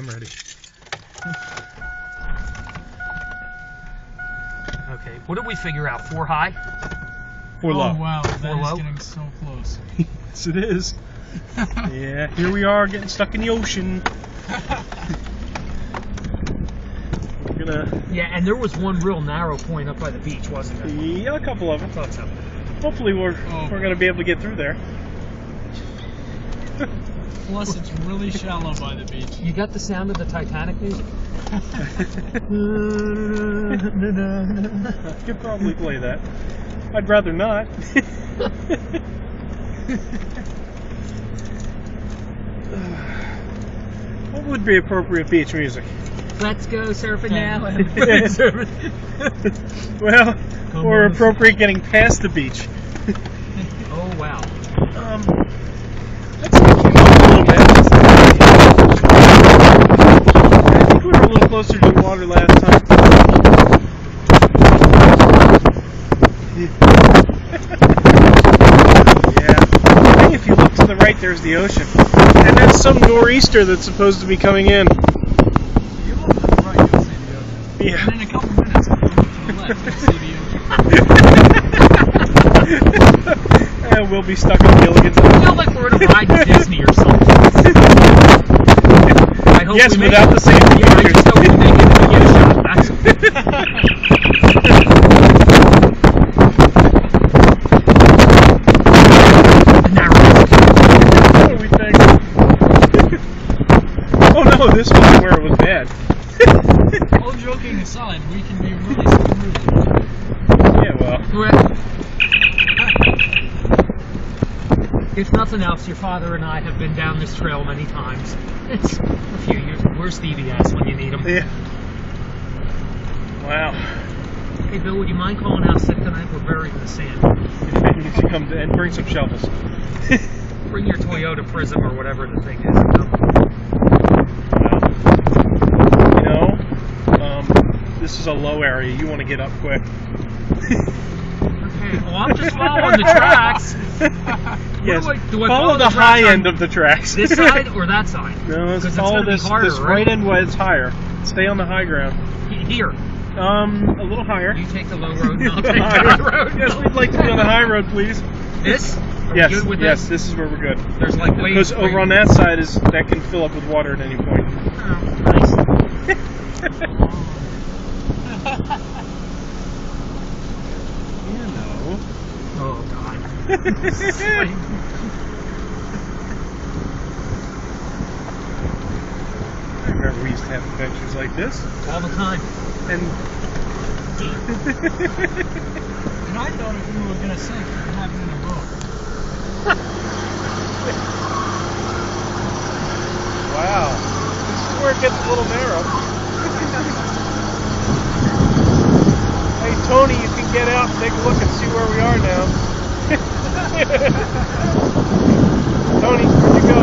I'm ready. Okay, what did we figure out? 4 high? 4 low. Oh wow, that Four is low? getting so close. Yes, it is. Yeah, here we are getting stuck in the ocean. We're gonna. Yeah, and there was one real narrow point up by the beach, wasn't there? Yeah, a couple of them. I thought so. Hopefully we're gonna be able to get through there. Plus, it's really shallow by the beach. You got the sound of the Titanic music? I could probably play that. I'd rather not. What would be appropriate beach music? Let's go surfing now. Well, or appropriate getting past the beach. Oh wow. Let's take you up a little bit. I think we were a little closer to the water last time. Yeah. I think if you look to the right, there's the ocean. And that's some nor'easter that's supposed to be coming in. You look to the right, you'll see the ocean. Yeah. And in a couple minutes, if you look to the left, you'll see the ocean. And we'll be stuck on Gilligan's I Island. feel like we're gonna ride to Disney or something. I hope Yes, we make without it. the safety Yeah, I features. just hope we make it to get a shot. That's What do we think? Oh no, this wasn't where it was bad. All joking aside, we can be really screwed. Yeah, well. If nothing else, your father and I have been down this trail many times. It's a few years. Where's Stevie ass when you need him? Yeah. Wow. Hey Bill, would you mind calling out sick tonight? We're buried in the sand. You need to come to, and bring some shovels. Bring your Toyota Prism or whatever the thing is. This is a low area. You want to get up quick. Okay, well I'm just following the tracks. Yes. Do I follow the tracks high on end of the tracks. this side or that side? No, Because it's follow gonna be this harder, this right? right end was higher. Stay on the high ground. Here. A little higher. You take the low road and I'll take the high road. Yes, we'd like to be on the high road, please. This? Are you Yes, good with yes, this? this is where we're good. There's like waves. Because over on that side that can fill up with water at any point. Oh, nice. You know. Oh God. I remember we used to have adventures like this. All the time. And And I thought if we were going to sink, we could have it in a boat. wow. This is where it gets a little narrow. Hey Tony, you can get out and take a look and see where we are now. Tony, where'd you go?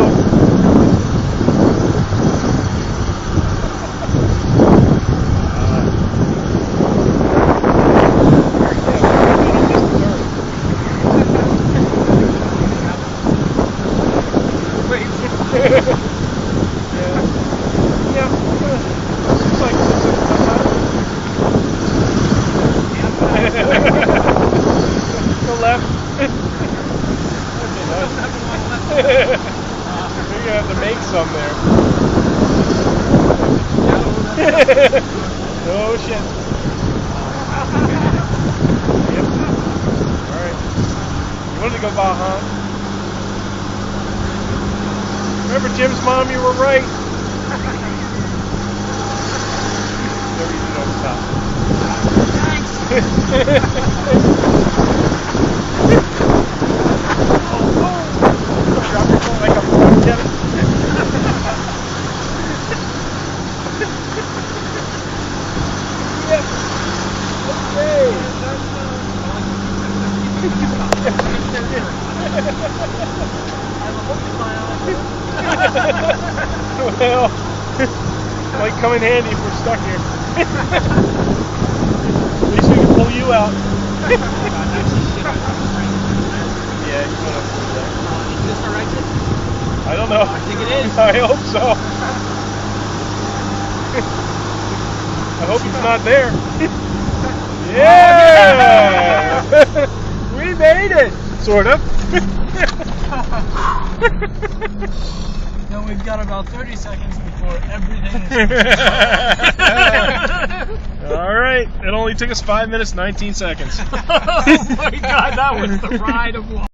You're gonna have to make some there. Oh shit. Yep. Alright. You wanted to go Baja? Remember Jim's mom, you were right. Never easy to stop. Drop your phone like a frog, Kevin. Yep. Okay. Well, might come in handy if we're stuck here. At least we can pull you out. Yeah, you want to do that. Is this our exit? I don't know. I think it is. I hope so. I hope it's not there. Yeah! We made it! Sort of. Now we've got about 30 seconds before everything is Alright, it only took us 5 minutes, 19 seconds. Oh my god, that was the ride of life.